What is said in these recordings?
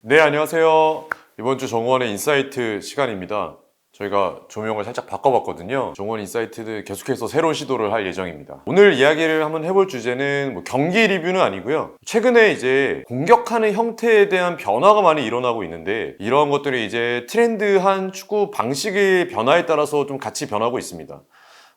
네, 안녕하세요. 이번 주 정원의 인사이트 시간입니다. 저희가 조명을 살짝 바꿔봤거든요. 정원 인사이트는 계속해서 새로운 시도를 할 예정입니다. 오늘 이야기를 한번 해볼 주제는 경기 리뷰는 아니고요. 최근에 이제 공격하는 형태에 대한 변화가 많이 일어나고 있는데 이러한 것들이 이제 트렌드한 축구 방식의 변화에 따라서 좀 같이 변하고 있습니다.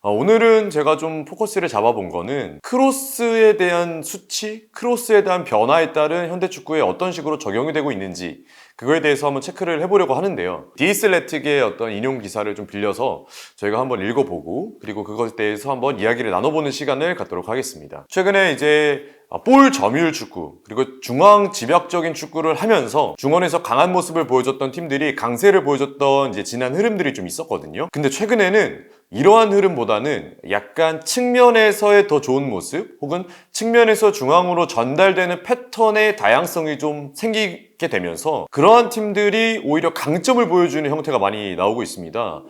오늘은 제가 좀 포커스를 잡아본 거는 크로스에 대한 수치, 크로스에 대한 변화에 따른 현대축구에 어떤 식으로 적용이 되고 있는지 그거에 대해서 한번 체크를 해보려고 하는데요. 디슬레틱의 어떤 인용 기사를 좀 빌려서 저희가 한번 읽어보고 그리고 그것에 대해서 한번 이야기를 나눠보는 시간을 갖도록 하겠습니다. 최근에 이제 볼 점유율 축구 그리고 중앙 집약적인 축구를 하면서 중원에서 강한 모습을 보여줬던 팀들이 강세를 보여줬던 이제 지난 흐름들이 좀 있었거든요. 근데 최근에는 이러한 흐름보다는 약간 측면에서의 더 좋은 모습 혹은 측면에서 중앙으로 전달되는 패턴의 다양성이 좀 생기게 되면서 그러한 팀들이 오히려 강점을 보여주는 형태가 많이 나오고 있습니다.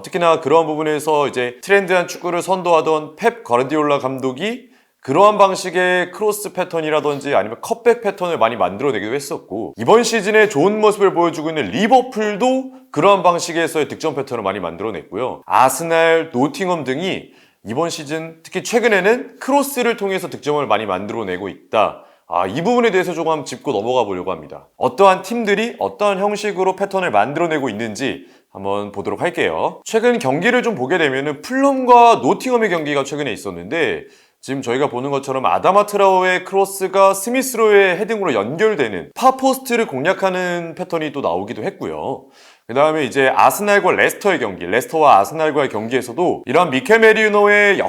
특히나 그러한 부분에서 이제 트렌드한 축구를 선도하던 펩 가르디올라 감독이 그러한 방식의 크로스 패턴이라든지 아니면 컷백 패턴을 많이 만들어내기도 했었고 이번 시즌에 좋은 모습을 보여주고 있는 리버풀도 그러한 방식에서의 득점 패턴을 많이 만들어냈고요. 아스날, 노팅엄 등이 이번 시즌 특히 최근에는 크로스를 통해서 득점을 많이 만들어내고 있다. 이 부분에 대해서 조금 짚고 넘어가 보려고 합니다. 어떠한 팀들이 어떠한 형식으로 패턴을 만들어내고 있는지 한번 보도록 할게요. 최근 경기를 좀 보게 되면은 풀럼과 노팅엄의 경기가 최근에 있었는데 지금 저희가 보는 것처럼 아다마 트라오의 크로스가 스미스로의 헤딩으로 연결되는 파포스트를 공략하는 패턴이 또 나오기도 했고요. 그 다음에 이제 아스날과 레스터의 경기, 레스터와 아스날과의 경기에서도 이런 미켈 메리노의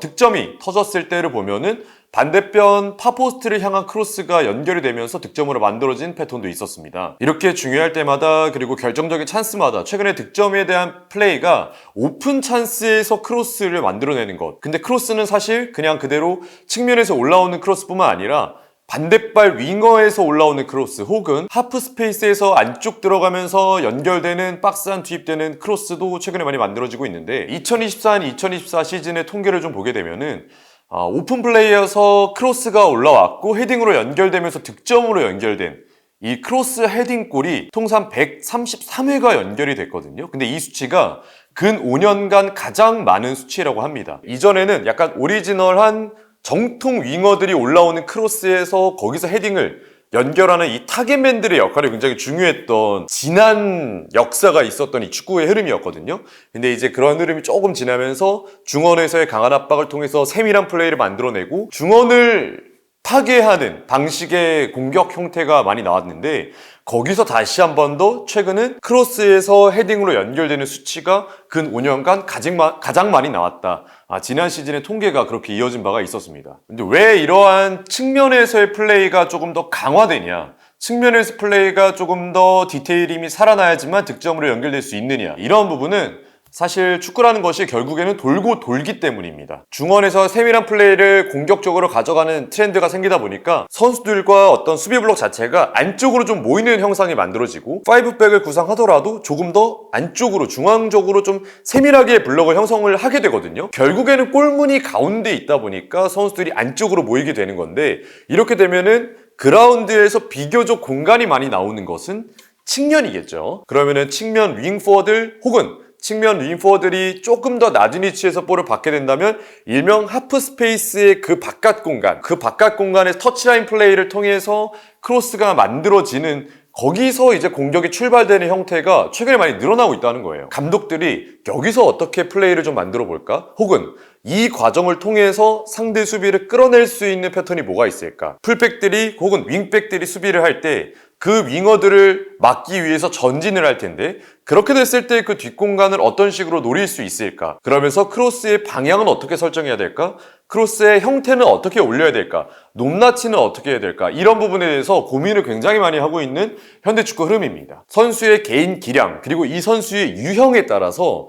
득점이 터졌을 때를 보면은 반대편 파포스트를 향한 크로스가 연결이 되면서 득점으로 만들어진 패턴도 있었습니다. 이렇게 중요할 때마다 그리고 결정적인 찬스마다 최근에 득점에 대한 플레이가 오픈 찬스에서 크로스를 만들어내는 것. 근데 크로스는 사실 그냥 그대로 측면에서 올라오는 크로스뿐만 아니라 반대발 윙어에서 올라오는 크로스 혹은 하프 스페이스에서 안쪽 들어가면서 연결되는 박스 안 투입되는 크로스도 최근에 많이 만들어지고 있는데 2023-2024 시즌의 통계를 좀 보게 되면은 오픈 플레이에서 크로스가 올라왔고 헤딩으로 연결되면서 득점으로 연결된 이 크로스 헤딩골이 통산 133회가 연결이 됐거든요. 근데 이 수치가 근 5년간 가장 많은 수치라고 합니다. 이전에는 약간 오리지널한 정통 윙어들이 올라오는 크로스에서 거기서 헤딩을 연결하는 이 타겟맨들의 역할이 굉장히 중요했던 지난 역사가 있었던 이 축구의 흐름이었거든요. 근데 이제 그런 흐름이 조금 지나면서 중원에서의 강한 압박을 통해서 세밀한 플레이를 만들어내고 중원을 파괴하는 방식의 공격 형태가 많이 나왔는데 거기서 다시 한 번 더 최근은 크로스에서 헤딩으로 연결되는 수치가 근 5년간 가장 많이 나왔다. 지난 시즌의 통계가 그렇게 이어진 바가 있었습니다. 근데 왜 이러한 측면에서의 플레이가 조금 더 강화되냐? 측면에서 플레이가 조금 더 디테일임이 살아나야지만 득점으로 연결될 수 있느냐? 이런 부분은 사실 축구라는 것이 결국에는 돌고 돌기 때문입니다. 중원에서 세밀한 플레이를 공격적으로 가져가는 트렌드가 생기다 보니까 선수들과 어떤 수비 블록 자체가 안쪽으로 좀 모이는 형상이 만들어지고 5백을 구상하더라도 조금 더 안쪽으로 중앙적으로 좀 세밀하게 블록을 형성을 하게 되거든요. 결국에는 골문이 가운데 있다 보니까 선수들이 안쪽으로 모이게 되는 건데 이렇게 되면은 그라운드에서 비교적 공간이 많이 나오는 것은 측면이겠죠. 그러면은 측면 윙포워드 혹은 측면 윙포워들이 조금 더 낮은 위치에서 볼을 받게 된다면 일명 하프 스페이스의 그 바깥 공간의 터치라인 플레이를 통해서 크로스가 만들어지는 거기서 이제 공격이 출발되는 형태가 최근에 많이 늘어나고 있다는 거예요. 감독들이 여기서 어떻게 플레이를 좀 만들어 볼까? 혹은 이 과정을 통해서 상대 수비를 끌어낼 수 있는 패턴이 뭐가 있을까? 풀백들이 혹은 윙백들이 수비를 할 때 그 윙어들을 막기 위해서 전진을 할 텐데 그렇게 됐을 때 그 뒷공간을 어떤 식으로 노릴 수 있을까? 그러면서 크로스의 방향은 어떻게 설정해야 될까? 크로스의 형태는 어떻게 올려야 될까? 높낮이는 어떻게 해야 될까? 이런 부분에 대해서 고민을 굉장히 많이 하고 있는 현대축구 흐름입니다. 선수의 개인 기량 그리고 이 선수의 유형에 따라서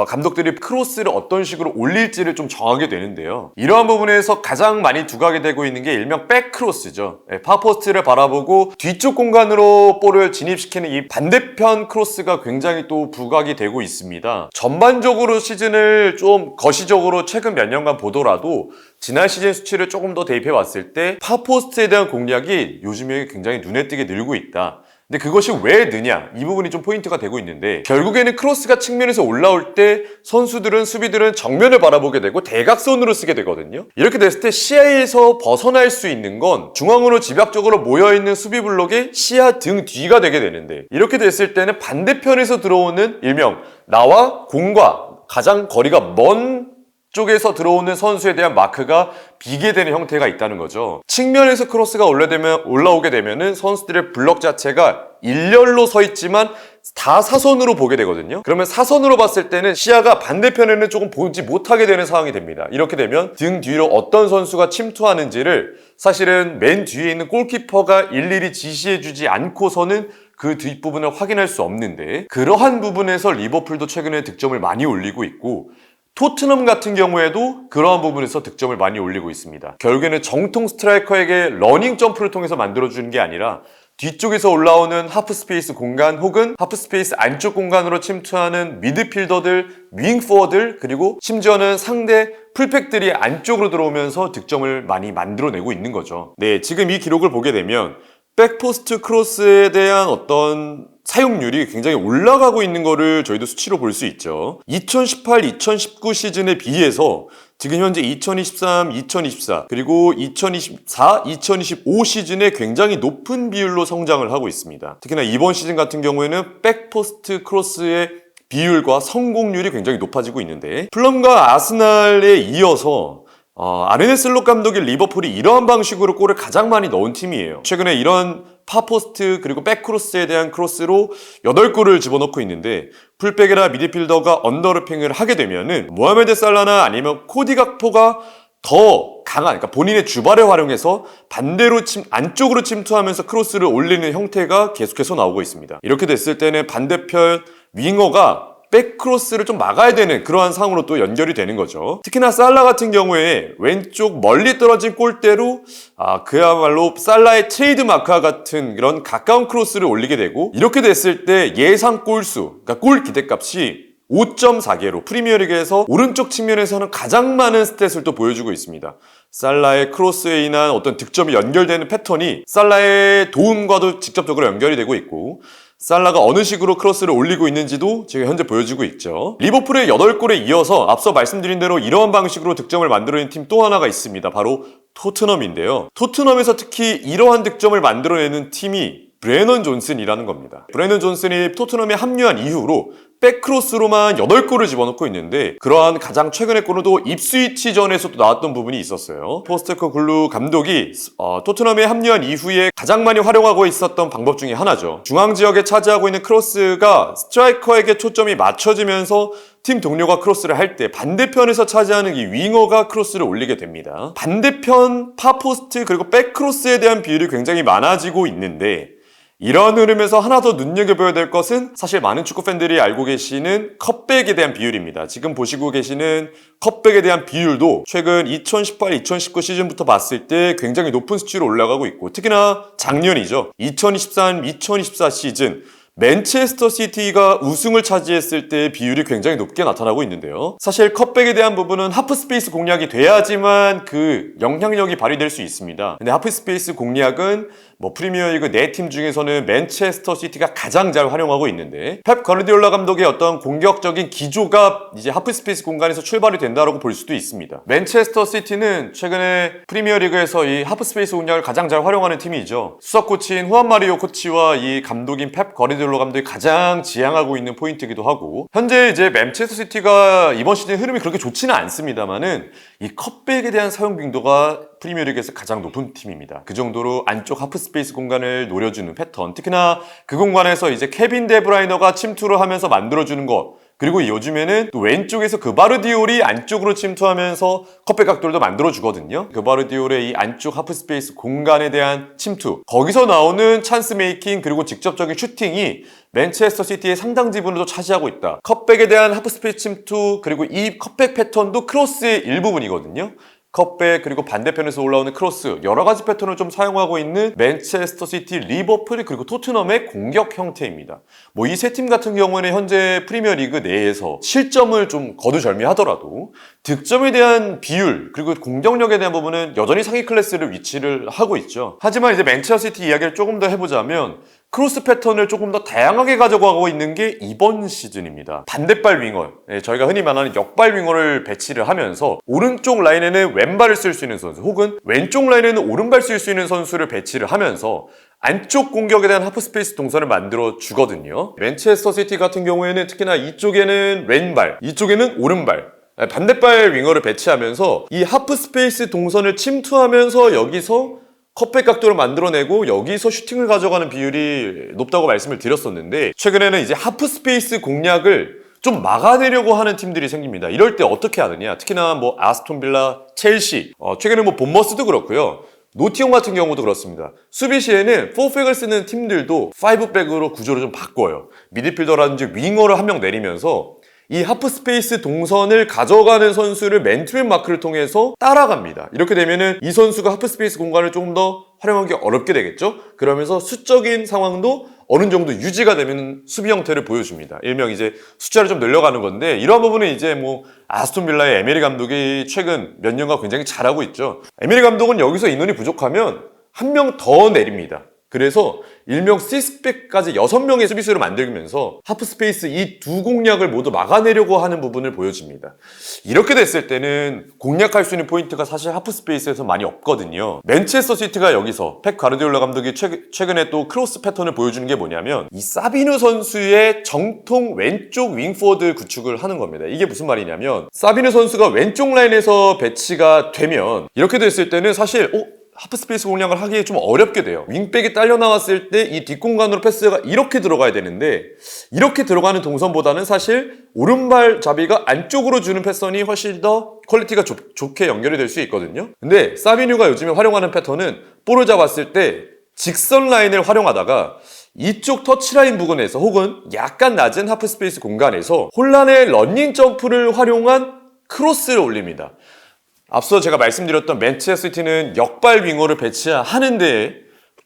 감독들이 크로스를 어떤 식으로 올릴지를 좀 정하게 되는데요. 이러한 부분에서 가장 많이 두각이 되고 있는 게 일명 백크로스죠. 파포스트를 바라보고 뒤쪽 공간으로 볼을 진입시키는 이 반대편 크로스가 굉장히 또 부각이 되고 있습니다. 전반적으로 시즌을 좀 거시적으로 최근 몇 년간 보더라도 지난 시즌 수치를 조금 더 대입해 봤을 때 파포스트에 대한 공략이 요즘에 굉장히 눈에 띄게 늘고 있다. 근데 그것이 왜 느냐? 이 부분이 좀 포인트가 되고 있는데 결국에는 크로스가 측면에서 올라올 때 선수들은 수비들은 정면을 바라보게 되고 대각선으로 쓰게 되거든요. 이렇게 됐을 때 시야에서 벗어날 수 있는 건 중앙으로 집약적으로 모여있는 수비 블록이 시야 등 뒤가 되게 되는데 이렇게 됐을 때는 반대편에서 들어오는 일명 나와 공과 가장 거리가 먼 쪽에서 들어오는 선수에 대한 마크가 비게 되는 형태가 있다는 거죠. 측면에서 크로스가 올라오게 되면은 선수들의 블럭 자체가 일렬로 서 있지만 다 사선으로 보게 되거든요. 그러면 사선으로 봤을 때는 시야가 반대편에는 조금 보지 못하게 되는 상황이 됩니다. 이렇게 되면 등 뒤로 어떤 선수가 침투하는지를 사실은 맨 뒤에 있는 골키퍼가 일일이 지시해주지 않고서는 그 뒷부분을 확인할 수 없는데 그러한 부분에서 리버풀도 최근에 득점을 많이 올리고 있고 토트넘 같은 경우에도 그러한 부분에서 득점을 많이 올리고 있습니다. 결국에는 정통 스트라이커에게 러닝 점프를 통해서 만들어주는 게 아니라 뒤쪽에서 올라오는 하프스페이스 공간 혹은 하프스페이스 안쪽 공간으로 침투하는 미드필더들, 윙포워들 그리고 심지어는 상대 풀백들이 안쪽으로 들어오면서 득점을 많이 만들어내고 있는 거죠. 네, 지금 이 기록을 보게 되면 백포스트 크로스에 대한 어떤 사용률이 굉장히 올라가고 있는 거를 저희도 수치로 볼 수 있죠. 2018-2019 시즌에 비해서 지금 현재 2023-2024 그리고 2024-2025 시즌에 굉장히 높은 비율로 성장을 하고 있습니다. 특히나 이번 시즌 같은 경우에는 백포스트 크로스의 비율과 성공률이 굉장히 높아지고 있는데 플럼과 아스날에 이어서 아르네 슬롯 감독의 리버풀이 이러한 방식으로 골을 가장 많이 넣은 팀이에요. 최근에 이런 파포스트 그리고 백크로스에 대한 크로스로 8골을 집어넣고 있는데 풀백이나 미드필더가 언더래핑을 하게 되면은 모하메드 살라나 아니면 코디 각포가 더 강한, 그러니까 본인의 주발을 활용해서 반대로 안쪽으로 침투하면서 크로스를 올리는 형태가 계속해서 나오고 있습니다. 이렇게 됐을 때는 반대편 윙어가 백크로스를 좀 막아야 되는 그러한 상황으로 또 연결이 되는 거죠. 특히나 살라 같은 경우에 왼쪽 멀리 떨어진 골대로 그야말로 살라의 트레이드 마크와 같은 그런 가까운 크로스를 올리게 되고 이렇게 됐을 때 예상 골수, 그러니까 골 기대값이 5.4개로 프리미어리그에서 오른쪽 측면에서는 가장 많은 스탯을 또 보여주고 있습니다. 살라의 크로스에 인한 어떤 득점이 연결되는 패턴이 살라의 도움과도 직접적으로 연결이 되고 있고 살라가 어느 식으로 크로스를 올리고 있는지도 지금 현재 보여주고 있죠. 리버풀의 8골에 이어서 앞서 말씀드린 대로 이러한 방식으로 득점을 만들어낸 팀 또 하나가 있습니다. 바로 토트넘인데요. 토트넘에서 특히 이러한 득점을 만들어내는 팀이 브레넌 존슨이라는 겁니다. 브레넌 존슨이 토트넘에 합류한 이후로 백크로스로만 8골을 집어넣고 있는데 그러한 가장 최근의 골은 또 입스위치전에서도 나왔던 부분이 있었어요. 포스테코글루 감독이 토트넘에 합류한 이후에 가장 많이 활용하고 있었던 방법 중에 하나죠. 중앙 지역에 차지하고 있는 크로스가 스트라이커에게 초점이 맞춰지면서 팀 동료가 크로스를 할 때 반대편에서 차지하는 이 윙어가 크로스를 올리게 됩니다. 반대편 파포스트 그리고 백크로스에 대한 비율이 굉장히 많아지고 있는데 이런 흐름에서 하나 더 눈여겨봐야 될 것은 사실 많은 축구 팬들이 알고 계시는 컵백에 대한 비율입니다. 지금 보시고 계시는 컵백에 대한 비율도 최근 2018-2019 시즌부터 봤을 때 굉장히 높은 수치로 올라가고 있고 특히나 작년이죠. 2023-2024 시즌 맨체스터 시티가 우승을 차지했을 때의 비율이 굉장히 높게 나타나고 있는데요. 사실 컵백에 대한 부분은 하프스페이스 공략이 돼야지만 그 영향력이 발휘될 수 있습니다. 근데 하프스페이스 공략은 프리미어리그 4팀 중에서는 맨체스터 시티가 가장 잘 활용하고 있는데 펩 가르디올라 감독의 어떤 공격적인 기조가 이제 하프스페이스 공간에서 출발이 된다고 볼 수도 있습니다. 맨체스터 시티는 최근에 프리미어리그에서 이 하프스페이스 공략을 가장 잘 활용하는 팀이죠. 수석 코치인 후안 마리오 코치와 이 감독인 펩 가르디올라 감독이 가장 지향하고 있는 포인트이기도 하고 현재 이제 맨체스터 시티가 이번 시즌 흐름이 그렇게 좋지는 않습니다만은 이 컵백에 대한 사용 빈도가 프리미어리그에서 가장 높은 팀입니다. 그 정도로 안쪽 하프스페이스 공간을 노려주는 패턴 특히나 그 공간에서 이제 케빈 데브라이너가 침투를 하면서 만들어주는 것 그리고 요즘에는 또 왼쪽에서 그바르디올이 안쪽으로 침투하면서 컵백 각도를 만들어주거든요. 그바르디올의 이 안쪽 하프스페이스 공간에 대한 침투 거기서 나오는 찬스 메이킹 그리고 직접적인 슈팅이 맨체스터 시티의 상당 지분을 또 차지하고 있다. 컵백에 대한 하프스페이스 침투 그리고 이 컵백 패턴도 크로스의 일부분이거든요. 컵백 그리고 반대편에서 올라오는 크로스 여러 가지 패턴을 좀 사용하고 있는 맨체스터 시티, 리버풀 그리고 토트넘의 공격 형태입니다. 이 세 팀 같은 경우에는 현재 프리미어리그 내에서 실점을 좀 거두절미하더라도 득점에 대한 비율 그리고 공격력에 대한 부분은 여전히 상위 클래스를 위치를 하고 있죠. 하지만 이제 맨체스터 시티 이야기를 조금 더 해보자면 크로스 패턴을 조금 더 다양하게 가져가고 있는 게 이번 시즌입니다. 반대발 윙어, 저희가 흔히 말하는 역발 윙어를 배치를 하면서 오른쪽 라인에는 왼발을 쓸 수 있는 선수 혹은 왼쪽 라인에는 오른발 쓸 수 있는 선수를 배치를 하면서 안쪽 공격에 대한 하프스페이스 동선을 만들어 주거든요. 맨체스터 시티 같은 경우에는 특히나 이쪽에는 왼발, 이쪽에는 오른발, 반대발 윙어를 배치하면서 이 하프스페이스 동선을 침투하면서 여기서 컵백 각도를 만들어내고 여기서 슈팅을 가져가는 비율이 높다고 말씀을 드렸었는데, 최근에는 이제 하프스페이스 공략을 좀 막아내려고 하는 팀들이 생깁니다. 이럴 때 어떻게 하느냐, 특히나 뭐 아스톤 빌라, 첼시, 최근에 뭐 본머스도 그렇고요, 노티엄 같은 경우도 그렇습니다. 수비 시에는 4백을 쓰는 팀들도 5백으로 구조를 좀 바꿔요. 미드필더라든지 윙어를 한 명 내리면서 이 하프스페이스 동선을 가져가는 선수를 맨투맨 마크를 통해서 따라갑니다. 이렇게 되면은 이 선수가 하프스페이스 공간을 조금 더 활용하기 어렵게 되겠죠? 그러면서 수적인 상황도 어느 정도 유지가 되면 수비 형태를 보여줍니다. 일명 이제 숫자를 좀 늘려가는 건데, 이러한 부분은 이제 뭐 아스톤 빌라의 에메리 감독이 최근 몇 년간 굉장히 잘하고 있죠. 에메리 감독은 여기서 인원이 부족하면 한 명 더 내립니다. 그래서 일명 시스백까지 6명의 수비수를 만들면서 하프스페이스 이 두 공략을 모두 막아내려고 하는 부분을 보여줍니다. 이렇게 됐을 때는 공략할 수 있는 포인트가 사실 하프스페이스에서 많이 없거든요. 맨체스터 시티가 여기서 펩 가르디올라 감독이 최근에 또 크로스 패턴을 보여주는 게 뭐냐면 이 사비누 선수의 정통 왼쪽 윙포워드 구축을 하는 겁니다. 이게 무슨 말이냐면 사비누 선수가 왼쪽 라인에서 배치가 되면 이렇게 됐을 때는 사실 하프스페이스 공략을 하기에 좀 어렵게 돼요. 윙백이 딸려 나왔을 때 이 뒷공간으로 패스가 이렇게 들어가야 되는데, 이렇게 들어가는 동선보다는 사실 오른발 잡이가 안쪽으로 주는 패턴이 훨씬 더 퀄리티가 좋게 연결이 될 수 있거든요. 근데 사비뉴가 요즘에 활용하는 패턴은 볼을 잡았을 때 직선 라인을 활용하다가 이쪽 터치라인 부근에서 혹은 약간 낮은 하프스페이스 공간에서 혼란의 런닝 점프를 활용한 크로스를 올립니다. 앞서 제가 말씀드렸던 맨체스터 시티는 역발 윙어를 배치하는데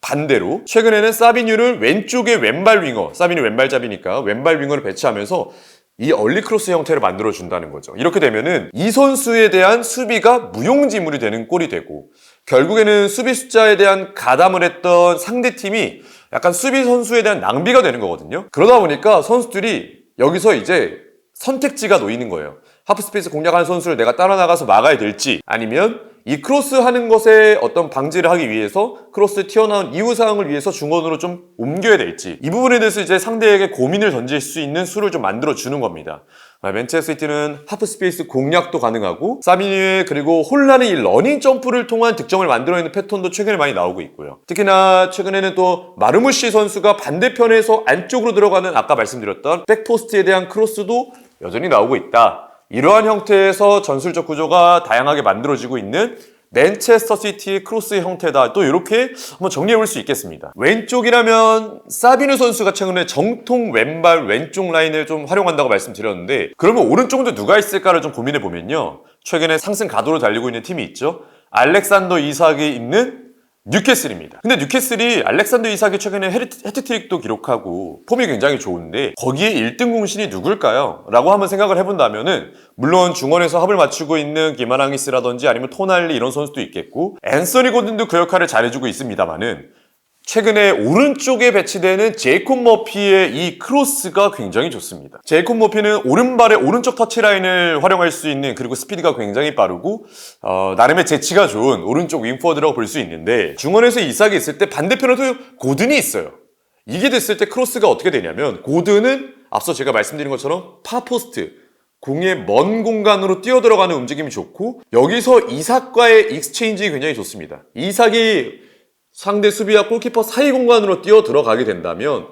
반대로 최근에는 사비뉴를 왼쪽에 왼발 윙어, 사비뉴 왼발잡이니까 왼발 윙어를 배치하면서 이 얼리 크로스 형태를 만들어준다는 거죠. 이렇게 되면은 이 선수에 대한 수비가 무용지물이 되는 꼴이 되고, 결국에는 수비 숫자에 대한 가담을 했던 상대팀이 약간 수비 선수에 대한 낭비가 되는 거거든요. 그러다 보니까 선수들이 여기서 이제 선택지가 놓이는 거예요. 하프스페이스 공략하는 선수를 내가 따라 나가서 막아야 될지, 아니면 이 크로스 하는 것에 어떤 방지를 하기 위해서 크로스 튀어나온 이후 상황을 위해서 중원으로 좀 옮겨야 될지, 이 부분에 대해서 이제 상대에게 고민을 던질 수 있는 수를 좀 만들어 주는 겁니다. 맨체스터 시티는 하프스페이스 공략도 가능하고 사비뉴의 그리고 혼란의 이 러닝 점프를 통한 득점을 만들어내는 패턴도 최근에 많이 나오고 있고요. 특히나 최근에는 또 마르무시 선수가 반대편에서 안쪽으로 들어가는 아까 말씀드렸던 백포스트에 대한 크로스도 여전히 나오고 있다. 이러한 형태에서 전술적 구조가 다양하게 만들어지고 있는 맨체스터 시티의 크로스 형태다. 또 이렇게 한번 정리해 볼 수 있겠습니다. 왼쪽이라면 사비누 선수가 최근에 정통 왼발 왼쪽 라인을 좀 활용한다고 말씀드렸는데, 그러면 오른쪽도 누가 있을까를 좀 고민해 보면요, 최근에 상승 가도로 달리고 있는 팀이 있죠. 알렉산더 이삭이 있는 뉴캐슬입니다. 근데 뉴캐슬이 알렉산더 이삭이 최근에 해트트릭도 기록하고 폼이 굉장히 좋은데 거기에 1등 공신이 누굴까요? 라고 한번 생각을 해본다면은 물론 중원에서 합을 맞추고 있는 기마랑이스라든지 아니면 토날리 이런 선수도 있겠고, 앤서니 고든도 그 역할을 잘해주고 있습니다만은 최근에 오른쪽에 배치되는 제이콥 머피의 이 크로스가 굉장히 좋습니다. 제이콥 머피는 오른발의 오른쪽 터치라인을 활용할 수 있는, 그리고 스피드가 굉장히 빠르고 나름의 재치가 좋은 오른쪽 윙포워드라고 볼 수 있는데, 중원에서 이삭이 있을 때 반대편에도 고든이 있어요. 이게 됐을 때 크로스가 어떻게 되냐면, 고든은 앞서 제가 말씀드린 것처럼 파포스트, 공의 먼 공간으로 뛰어들어가는 움직임이 좋고, 여기서 이삭과의 익스체인지 굉장히 좋습니다. 이삭이 상대 수비와 골키퍼 사이 공간으로 뛰어 들어가게 된다면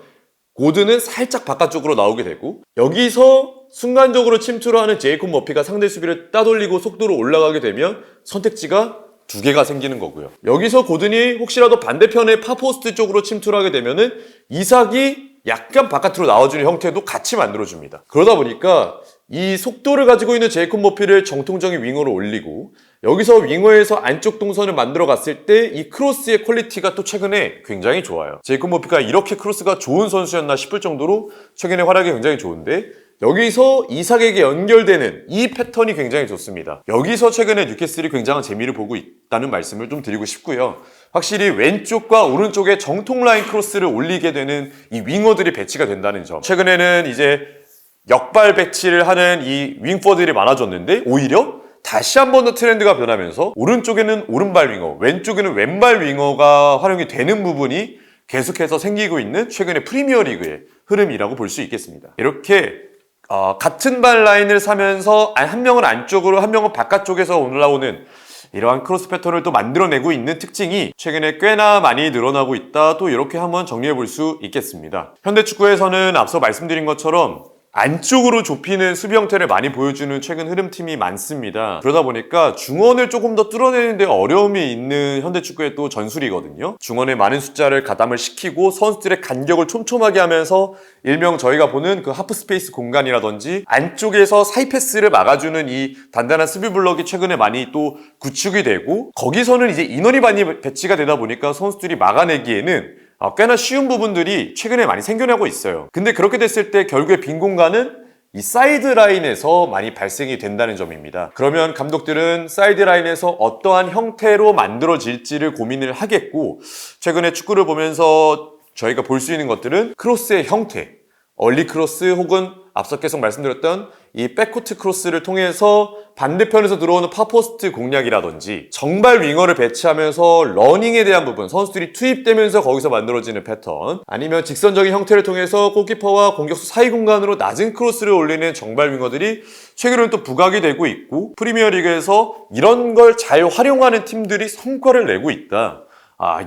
고든은 살짝 바깥쪽으로 나오게 되고, 여기서 순간적으로 침투를 하는 제이콥 머피가 상대 수비를 따돌리고 속도로 올라가게 되면 선택지가 두 개가 생기는 거고요. 여기서 고든이 혹시라도 반대편의 파포스트 쪽으로 침투를 하게 되면은 이삭이 약간 바깥으로 나와주는 형태도 같이 만들어줍니다. 그러다 보니까 이 속도를 가지고 있는 제이콥 머피를 정통적인 윙어로 올리고, 여기서 윙어에서 안쪽 동선을 만들어 갔을 때 이 크로스의 퀄리티가 또 최근에 굉장히 좋아요. 제이콥 머피가 이렇게 크로스가 좋은 선수였나 싶을 정도로 최근에 활약이 굉장히 좋은데, 여기서 이삭에게 연결되는 이 패턴이 굉장히 좋습니다. 여기서 최근에 뉴캐슬이 굉장한 재미를 보고 있다는 말씀을 좀 드리고 싶고요. 확실히 왼쪽과 오른쪽에 정통 라인 크로스를 올리게 되는 이 윙어들이 배치가 된다는 점. 최근에는 이제 역발 배치를 하는 이 윙포들이 많아졌는데 오히려 다시 한 번 더 트렌드가 변하면서 오른쪽에는 오른발 윙어, 왼쪽에는 왼발 윙어가 활용이 되는 부분이 계속해서 생기고 있는 최근의 프리미어리그의 흐름이라고 볼 수 있겠습니다. 이렇게 같은 발 라인을 사면서 한 명은 안쪽으로 한 명은 바깥쪽에서 올라오는 이러한 크로스 패턴을 또 만들어내고 있는 특징이 최근에 꽤나 많이 늘어나고 있다. 또 이렇게 한번 정리해 볼 수 있겠습니다. 현대축구에서는 앞서 말씀드린 것처럼 안쪽으로 좁히는 수비 형태를 많이 보여주는 최근 흐름팀이 많습니다. 그러다 보니까 중원을 조금 더 뚫어내는 데 어려움이 있는 현대축구의 또 전술이거든요. 중원에 많은 숫자를 가담을 시키고 선수들의 간격을 촘촘하게 하면서 일명 저희가 보는 그 하프 스페이스 공간이라든지 안쪽에서 사이 패스를 막아주는 이 단단한 수비 블럭이 최근에 많이 또 구축이 되고 거기서는 이제 인원이 많이 배치가 되다 보니까 선수들이 막아내기에는 꽤나 쉬운 부분들이 최근에 많이 생겨나고 있어요. 근데 그렇게 됐을 때 결국에 빈 공간은 이 사이드 라인에서 많이 발생이 된다는 점입니다. 그러면 감독들은 사이드 라인에서 어떠한 형태로 만들어질지를 고민을 하겠고 최근에 축구를 보면서 저희가 볼 수 있는 것들은 크로스의 형태, 얼리 크로스 혹은 앞서 계속 말씀드렸던 이 백코트 크로스를 통해서 반대편에서 들어오는 파포스트 공략이라든지 정발 윙어를 배치하면서 러닝에 대한 부분, 선수들이 투입되면서 거기서 만들어지는 패턴, 아니면 직선적인 형태를 통해서 골키퍼와 공격수 사이 공간으로 낮은 크로스를 올리는 정발 윙어들이 최근에는 또 부각이 되고 있고 프리미어리그에서 이런 걸 잘 활용하는 팀들이 성과를 내고 있다.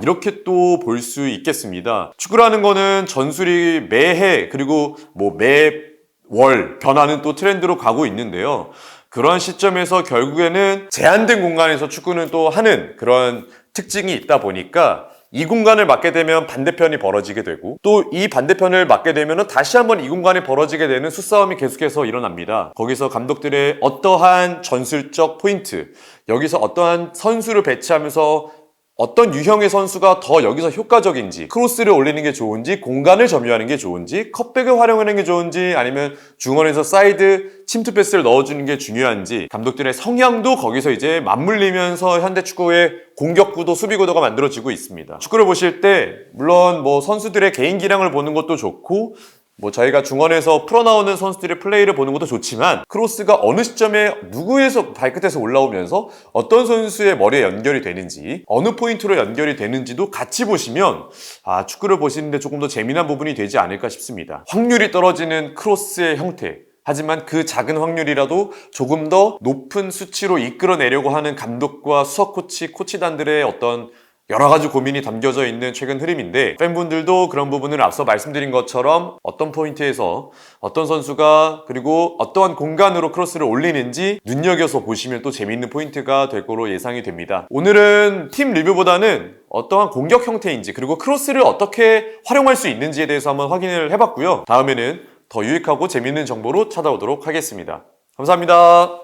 이렇게 또 볼 수 있겠습니다. 축구라는 거는 전술이 매해 그리고 매월 변하는 또 트렌드로 가고 있는데요. 그런 시점에서 결국에는 제한된 공간에서 축구는 또 하는 그런 특징이 있다 보니까 이 공간을 맞게 되면 반대편이 벌어지게 되고 또 이 반대편을 맞게 되면 다시 한번 이 공간이 벌어지게 되는 수싸움이 계속해서 일어납니다. 거기서 감독들의 어떠한 전술적 포인트, 여기서 어떠한 선수를 배치하면서 어떤 유형의 선수가 더 여기서 효과적인지, 크로스를 올리는 게 좋은지, 공간을 점유하는 게 좋은지, 컵백을 활용하는 게 좋은지, 아니면 중원에서 사이드 침투 패스를 넣어주는 게 중요한지, 감독들의 성향도 거기서 이제 맞물리면서 현대 축구의 공격구도 수비구도가 만들어지고 있습니다. 축구를 보실 때 물론 선수들의 개인 기량을 보는 것도 좋고 저희가 중원에서 풀어나오는 선수들의 플레이를 보는 것도 좋지만 크로스가 어느 시점에 누구에서 발끝에서 올라오면서 어떤 선수의 머리에 연결이 되는지 어느 포인트로 연결이 되는지도 같이 보시면 축구를 보시는데 조금 더 재미난 부분이 되지 않을까 싶습니다. 확률이 떨어지는 크로스의 형태, 하지만 그 작은 확률이라도 조금 더 높은 수치로 이끌어내려고 하는 감독과 수석 코치, 코치단들의 어떤 여러 가지 고민이 담겨져 있는 최근 흐름인데 팬분들도 그런 부분을 앞서 말씀드린 것처럼 어떤 포인트에서 어떤 선수가 그리고 어떠한 공간으로 크로스를 올리는지 눈여겨서 보시면 또 재미있는 포인트가 될 거로 예상이 됩니다. 오늘은 팀 리뷰보다는 어떠한 공격 형태인지 그리고 크로스를 어떻게 활용할 수 있는지에 대해서 한번 확인을 해봤고요. 다음에는 더 유익하고 재미있는 정보로 찾아오도록 하겠습니다. 감사합니다.